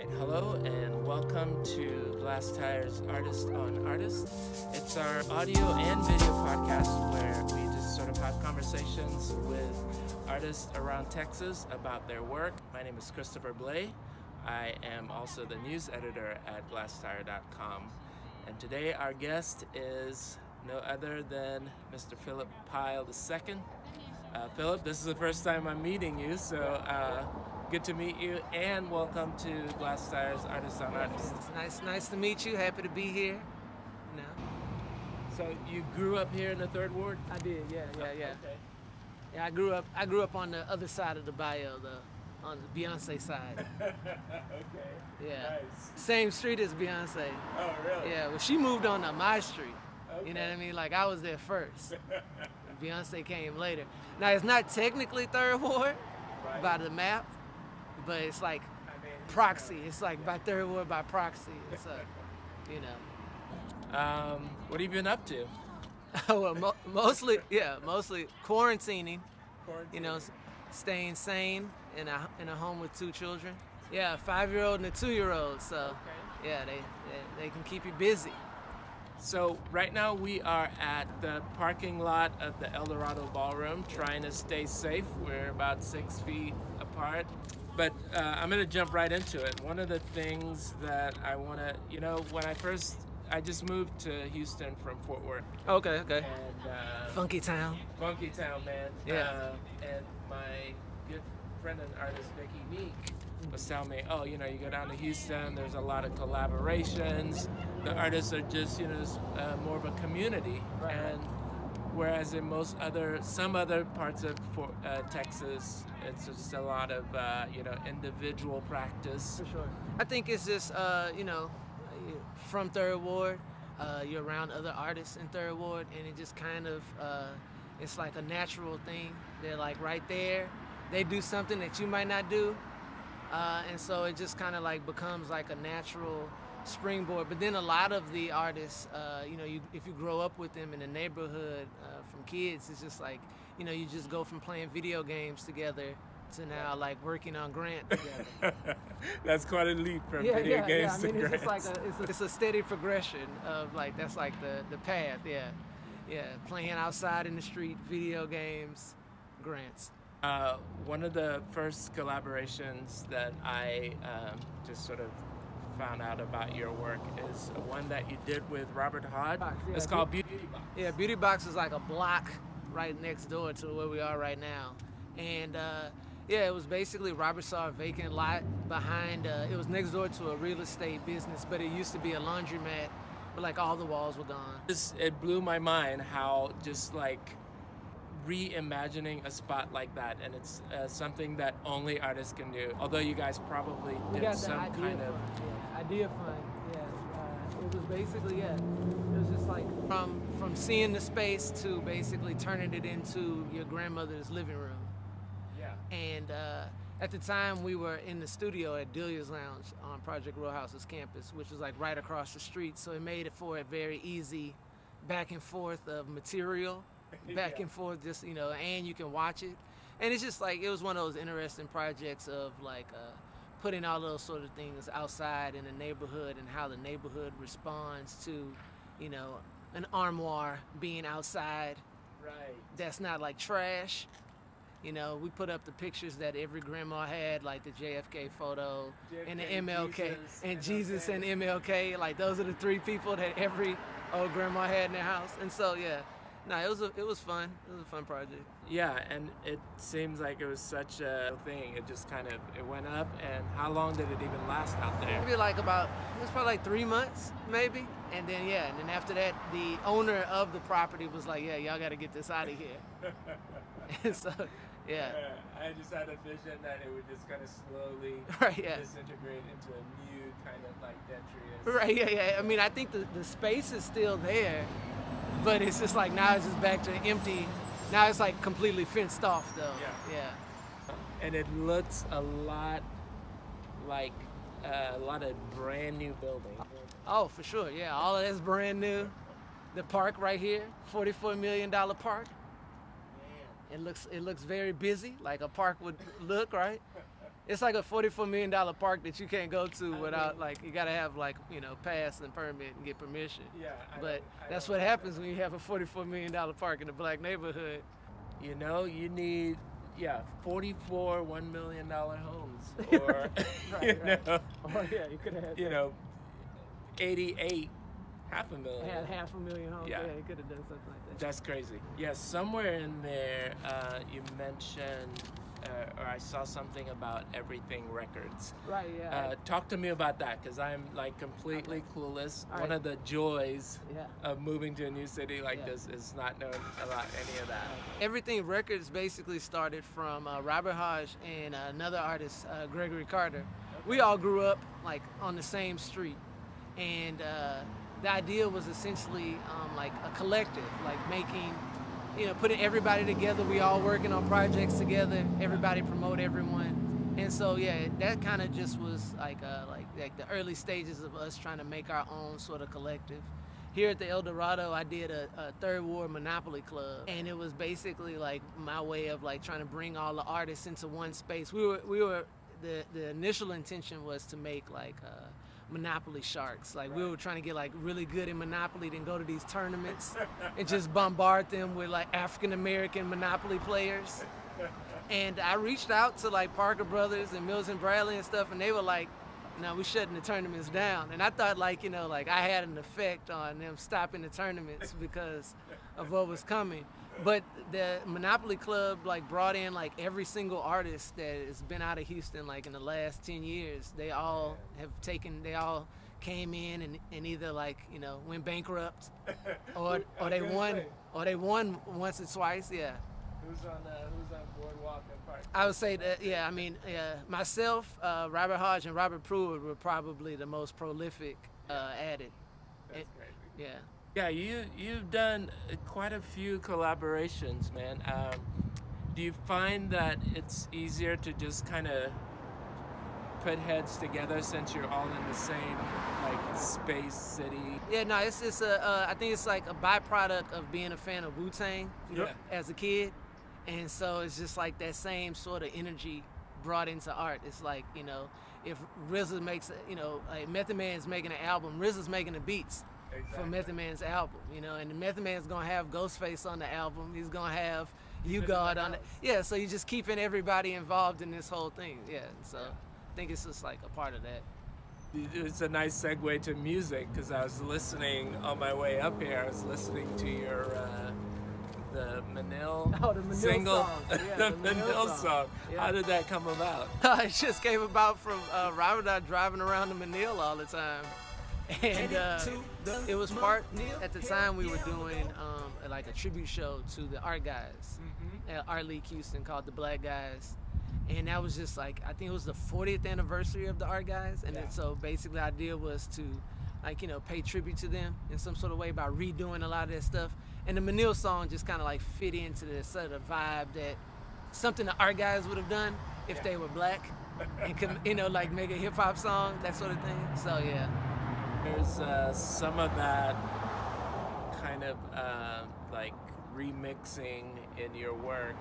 right, hello and welcome to Glasstire's Artist on Artist. It's our audio and video podcast where we just sort of have conversations with artists around Texas about their work. My name is Christopher Blay. I am also the news editor at Glasstire.com. And today our guest is no other than Mr. Phillip Pyle II. Phillip, this is the first time I'm meeting you, so good to meet you, and welcome to Glasstire's Artist on Artist. It's nice to meet you. Happy to be here. No. So you grew up here in the Third Ward? I did, yeah. Okay. Yeah, I grew up on the other side of the bayou, on the Beyonce side. Okay. Yeah. Nice. Same street as Beyonce. Oh, really? Yeah. Well, she moved on to my street. Okay. You know what I mean? Like I was there first. Beyonce came later. Now it's not technically Third Ward by the map, but it's like proxy. It's like by Third Ward by proxy. It's you know. What have you been up to? Well, mostly quarantining. You know, staying sane in a home with two children. Yeah, a 5-year-old and a 2-year-old. So yeah, they can keep you busy. So right now we are at the parking lot of the Eldorado Ballroom trying to stay safe. We're about 6 feet apart, but I'm gonna jump right into it. One of the things that I wanna, when I just moved to Houston from Fort Worth. Okay. And, Funky town, man. Yeah. And my good friend and artist, Vicky Meek, was telling me, you go down to Houston, there's a lot of collaborations. The artists are just, more of a community. Right. And whereas in some other parts of Texas, it's just a lot of, individual practice. for sure. I think it's just, from Third Ward, you're around other artists in Third Ward, and it just kind of, it's like a natural thing. They're like right there. They do something that you might not do. And so it just kind of like becomes like a natural springboard. But then a lot of the artists, if you grow up with them in the neighborhood from kids, it's just like, you just go from playing video games together to now like working on grant together. That's quite a leap from video games to grants. It's just like it's a steady progression of like, that's like the path, yeah. Playing outside in the street, video games, grants. One of the first collaborations that I just sort of found out about your work is one that you did with Robert Hod. Yeah, it's called Beauty Box. Yeah, Beauty Box is like a block right next door to where we are right now. And it was basically Robert saw a vacant lot behind, it was next door to a real estate business, but it used to be a laundromat, but like all the walls were gone. It blew my mind how just like reimagining a spot like that, and it's something that only artists can do. Although you guys probably did some kind of idea fund. It was basically it was just like from seeing the space to basically turning it into your grandmother's living room. Yeah. And at the time we were in the studio at Delia's Lounge on Project Row House's campus, which was like right across the street. So it made it for a very easy back and forth of material. Back and forth, just and you can watch it, and it's just like it was one of those interesting projects of like putting all those sort of things outside in the neighborhood and how the neighborhood responds to an armoire being outside. Right. That's not like trash. We put up the pictures that every grandma had, like the JFK photo and the MLK and Jesus and MLK. Like those are the three people that every old grandma had in their house, and so yeah. No, it was fun. It was a fun project. Yeah, and it seems like it was such a thing. It just kind of, it went up, and how long did it even last out there? Maybe like it was probably like 3 months, maybe. And then, and then after that, the owner of the property was like, y'all got to get this out of here. And so, I just had a vision that it would just kind of slowly disintegrate into a new kind of like detritus. Right, I mean, I think the space is still there. But it's just like now it's just back to empty. Now it's like completely fenced off though. Yeah. And it looks a lot like a lot of brand new buildings. Oh, for sure. Yeah, all of that's brand new. The park right here, $44 million park. Man. It looks very busy, like a park would look, right? It's like a $44 million park that you can't go to without, like, you gotta have, like, you know, pass and permit and get permission. Yeah. But that's what happens when you have a $44 million park in a black neighborhood. You know, you need 44 $1 million homes, or you know, Oh yeah, you could have had. you know, 88 $500,000. Had $500,000 homes. Yeah. Yeah, you could have done something like that. That's crazy. Yeah, somewhere in there, you mentioned, or I saw something about Everything Records. Right. Yeah. Talk to me about that, because I'm like completely clueless. All One right. of the joys Yeah. of moving to a new city like Yeah. this is not knowing about any of that. Everything Records basically started from Robert Hodge and another artist, Gregory Carter. We all grew up like on the same street, and the idea was essentially like a collective, like making, you know, putting everybody together. We all working on projects together. Everybody promote everyone, and so yeah, that kind of just was like the early stages of us trying to make our own sort of collective. Here at the Eldorado, I did a Third Ward Monopoly Club, and it was basically like my way of like trying to bring all the artists into one space. The initial intention was to make like Monopoly sharks. Like we were trying to get like really good in Monopoly, then go to these tournaments and just bombard them with like African American Monopoly players. And I reached out to like Parker Brothers and Mills and Bradley and stuff, and they were like, "No, we're shutting the tournaments down." And I thought like, you know, like I had an effect on them stopping the tournaments because of what was coming. But the Monopoly Club like brought in like every single artist that has been out of Houston like in the last 10 years. They all came in and either like, you know, went bankrupt or they won once or twice. Yeah. Who's on Boardwalk and Park? I would say that, yeah, I mean, myself, Robert Hodge, and Robert Pruitt were probably the most prolific at it. That's crazy. Yeah. Yeah, you've done quite a few collaborations, man. Do you find that it's easier to just kind of put heads together since you're all in the same like space city? Yeah, no, it's I think it's like a byproduct of being a fan of Wu-Tang as a kid, and so it's just like that same sort of energy brought into art. It's like, you know, if RZA makes, you know, like Method Man's making an album, RZA's making the beats. For Method Man's album, you know, and Method Man's gonna have Ghostface on the album. He's gonna have You God on it. Yeah, so you're just keeping everybody involved in this whole thing. Yeah, so I think it's just like a part of that. It's a nice segue to music, because I was listening on my way up here. I was listening to your the Manil single, song. Yeah, the the Manil song. Yeah. How did that come about? It just came about from Robert and I driving around to Manil all the time. And it was part, at the time we were doing like a tribute show to the art guys at Art League Houston called the Black Guys. And that was just like, I think it was the 40th anniversary of the art guys. And then, so basically the idea was to like, you know, pay tribute to them in some sort of way by redoing a lot of that stuff. And the Manil song just kind of like fit into the sort of vibe that something the art guys would have done if they were black and could, you know, like make a hip hop song, that sort of thing. So yeah. There's some of that kind of like remixing in your work.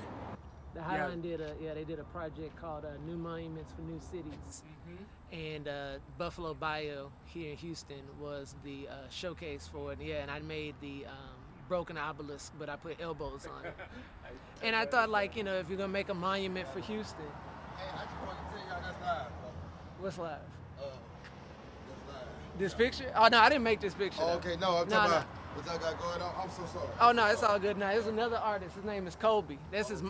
The Highline they did a project called New Monuments for New Cities, and Buffalo Bayou here in Houston was the showcase for it. Yeah, and I made the broken obelisk, but I put elbows on it. And I thought, like, you know, if you're gonna make a monument for Houston. Hey, I just want to tell y'all that's live, bro. What's live? That's live. This picture? Oh no, I didn't make this picture. Oh, okay, no, I'm talking about what y'all got going on. I'm so sorry. Oh no, it's all good now. There's another artist. His name is Kobe. That's his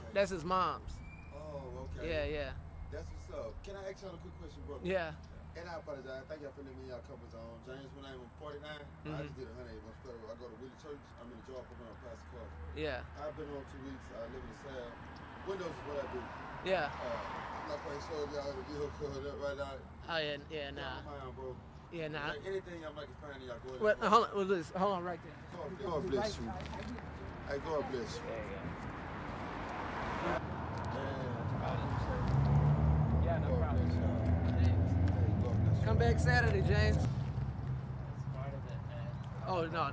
mom's. Oh, okay. Yeah. That's what's up. Can I ask y'all a quick question, bro? Yeah. And I apologize. Thank y'all for letting me in y'all comfort zone. James, my name is 49. I just did 100. I go to Willie Church. I'm in the job program on Pastor Clark. Yeah. I've been home 2 weeks. I live in the cell. Windows is what I do. Yeah. I'm not quite sure if y'all in the vehicle right now. Oh yeah, nah. Mind, bro. Yeah, nah. Like anything y'all like to find, y'all go Well, hold on right there. God bless you. Hey, God bless you. There you go. Man. Yeah, no problem. Come back Saturday, James. That's part of it, man. Oh no.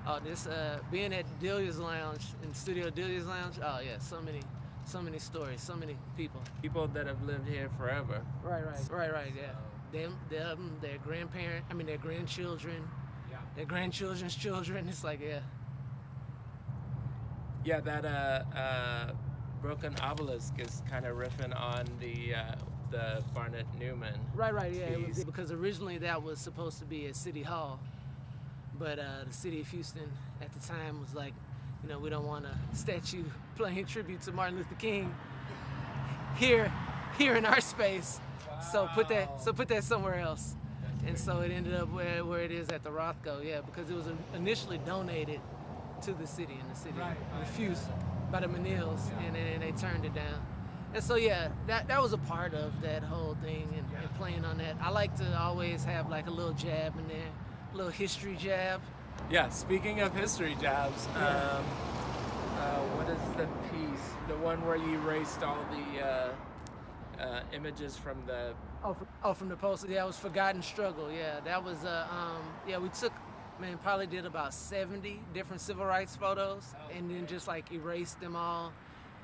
Oh, this being at Delia's Lounge in Studio Delia's Lounge. Oh yeah, so So many stories, so many people. People that have lived here forever. Right, yeah. Them, their grandparents, I mean their grandchildren, their grandchildren's children. It's like, yeah. Yeah, that broken obelisk is kind of riffing on the Barnett Newman. Right, yeah. It was, because originally that was supposed to be at City Hall, but the city of Houston at the time was like, you know, we don't want a statue paying tribute to Martin Luther King here in our space. Wow. So put that somewhere else. And so it ended up where it is at the Rothko, yeah, because it was initially donated to the city, and the city refused by the Manils, and then they turned it down. And so yeah, that was a part of that whole thing, and playing on that. I like to always have like a little jab in there, a little history jab. Yeah, speaking of history jabs, what is the piece? The one where you erased all the images from the... from the poster. Yeah, it was Forgotten Struggle. Yeah, that was, we took, probably did about 70 different civil rights photos, and then just like erased them all.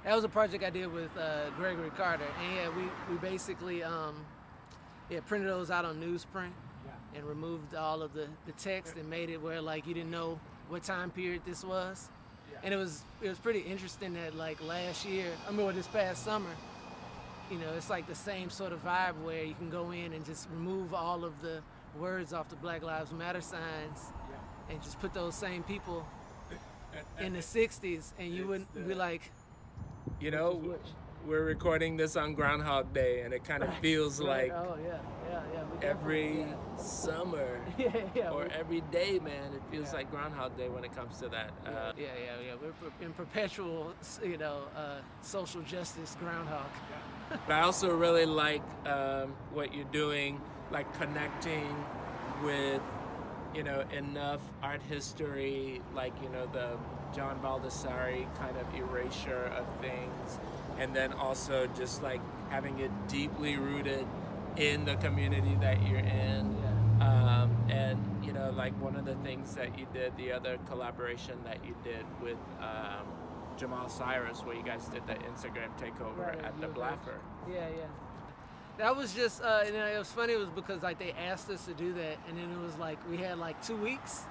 That was a project I did with Gregory Carter, and yeah, we basically printed those out on newsprint and removed all of the text and made it where like you didn't know what time period this was. And it was pretty interesting that like this past summer, you know, it's like the same sort of vibe where you can go in and just remove all of the words off the Black Lives Matter signs and just put those same people in the 60s, and you wouldn't be like, you know, we're recording this on Groundhog Day, and it kind of feels like every summer or every day, man. It feels like Groundhog Day when it comes to that. We're in perpetual, you know, social justice groundhog. But I also really like what you're doing, like connecting with, you know, enough art history, like, you know, the John Baldessari kind of erasure of things, and then also just like having it deeply rooted in the community that you're in. And, you know, like one of the things that you did, the other collaboration that you did with Jamal Cyrus, where you guys did the Instagram takeover at the Blaffer. Yeah. That was just, you know, it was funny, it was because like they asked us to do that, and then it was like we had like 2 weeks,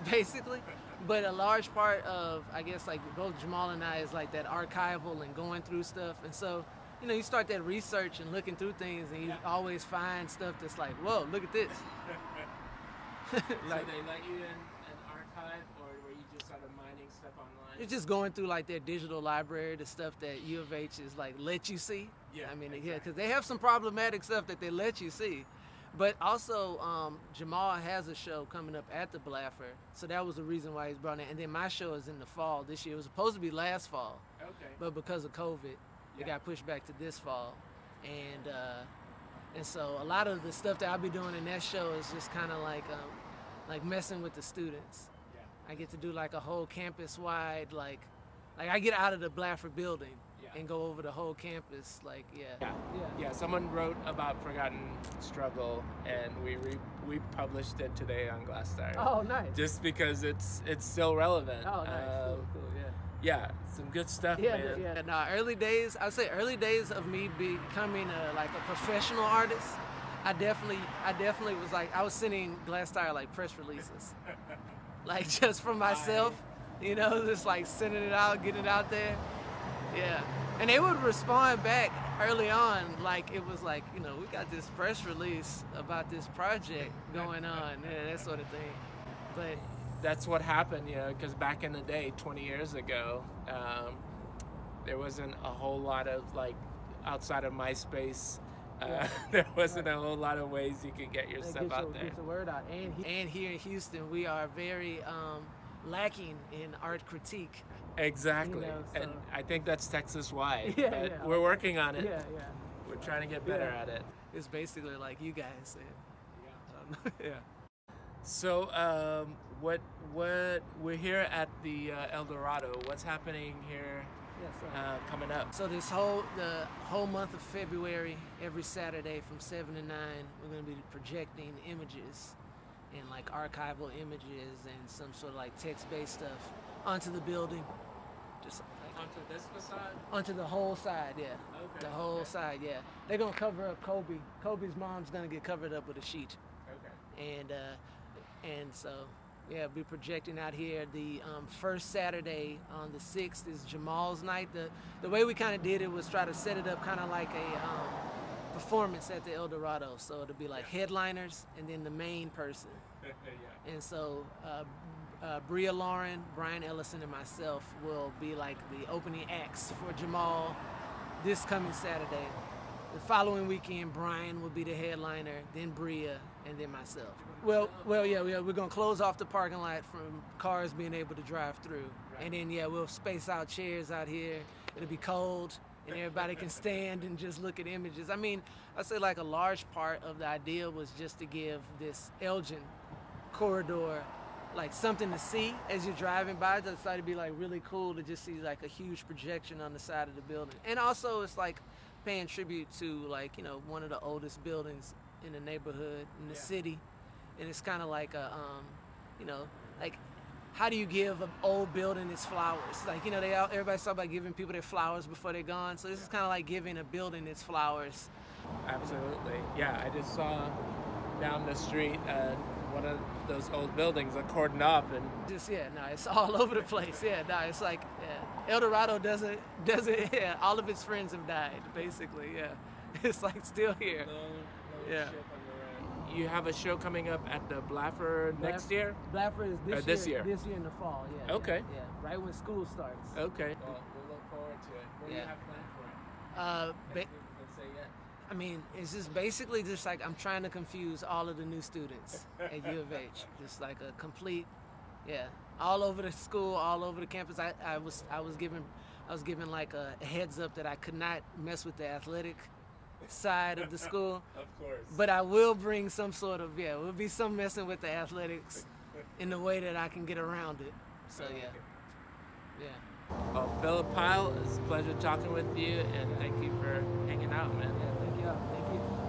basically. But a large part of, I guess, like both Jamal and I is like that archival and going through stuff. And so, you know, you start that research and looking through things, and you always find stuff that's like, whoa, look at this. Like they let you in an archive, or were you just sort of mining stuff online? It's just going through like their digital library, the stuff that U of H is like let you see. Yeah, I mean, because they have some problematic stuff that they let you see. But also, Jamal has a show coming up at the Blaffer, so that was the reason why he's brought it. And then my show is in the fall this year. It was supposed to be last fall, but because of COVID, it got pushed back to this fall. And so a lot of the stuff that I'll be doing in that show is just kind of like messing with the students. I get to do like a whole campus-wide, like I get out of the Blaffer building and go over the whole campus, like, Yeah, someone wrote about Forgotten Struggle, and we published it today on Glasstire. Oh, nice. Just because it's still relevant. Oh, nice. Cool, yeah, some good stuff, man. Yeah. No, early days of me becoming like a professional artist, I definitely was like, I was sending Glasstire like press releases, like just for myself, you know, just like sending it out, getting it out there. Yeah. And they would respond back early on, like it was like, you know, we got this press release about this project going on, that sort of thing. But that's what happened, you know, because back in the day, 20 years ago, there wasn't a whole lot of, like, outside of MySpace, there wasn't a whole lot of ways you could get yourself out there. Get the word out. And here in Houston, we are very lacking in art critique. Exactly, you know, so. And I think that's Texas-wide, but we're working on it. We're trying to get better at it. It's basically like you guys said. So, what we're here at the Eldorado. What's happening here coming up? So the whole month of February, every Saturday from 7 to 9, we're going to be projecting images and like archival images and some sort of like text-based stuff onto the building. Just onto this facade? Onto the whole side, yeah. Okay. The whole side, yeah. They're gonna cover up Kobe. Kobe's mom's gonna get covered up with a sheet. Okay. And so, yeah, be projecting out here. The first Saturday on the 6th is Jamal's night. The way we kind of did it was try to set it up kind of like a performance at the Eldorado. So it'll be like headliners and then the main person. Yeah. And so Bria Lauren, Brian Ellison, and myself will be like the opening acts for Jamal this coming Saturday. The following weekend, Brian will be the headliner, then Bria, and then myself. Well, yeah, we're gonna close off the parking lot from cars being able to drive through, and then we'll space out chairs out here. It'll be cold, and everybody can stand and just look at images. I mean, I'd say like a large part of the idea was just to give this Elgin corridor like something to see as you're driving by. I just thought it'd be like really cool to just see like a huge projection on the side of the building. And also it's like paying tribute to like, you know, one of the oldest buildings in the neighborhood, in the city. And it's kind of like a, you know, like how do you give an old building its flowers? Like, you know, everybody's talking about giving people their flowers before they're gone. So this is kind of like giving a building its flowers. Absolutely. Yeah, I just saw down the street one of those old buildings are cordoned off and just it's all over the place. It's like Eldorado doesn't all of its friends have died basically. It's like still here. You have a show coming up at the Blaffer next year? Blaffer is this year. This year in the fall. Okay. Right when school starts. Okay. Well, we'll look forward to it. What do you have planned for it? I mean, it's just basically just like I'm trying to confuse all of the new students at U of H. Just like a complete, all over the school, all over the campus. I was given like a heads up that I could not mess with the athletic side of the school. Of course. But I will bring some sort of will be some messing with the athletics in the way that I can get around it. So Well, Phillip Pyle, it's a pleasure talking with you, and thank you for hanging out, man. Thank you.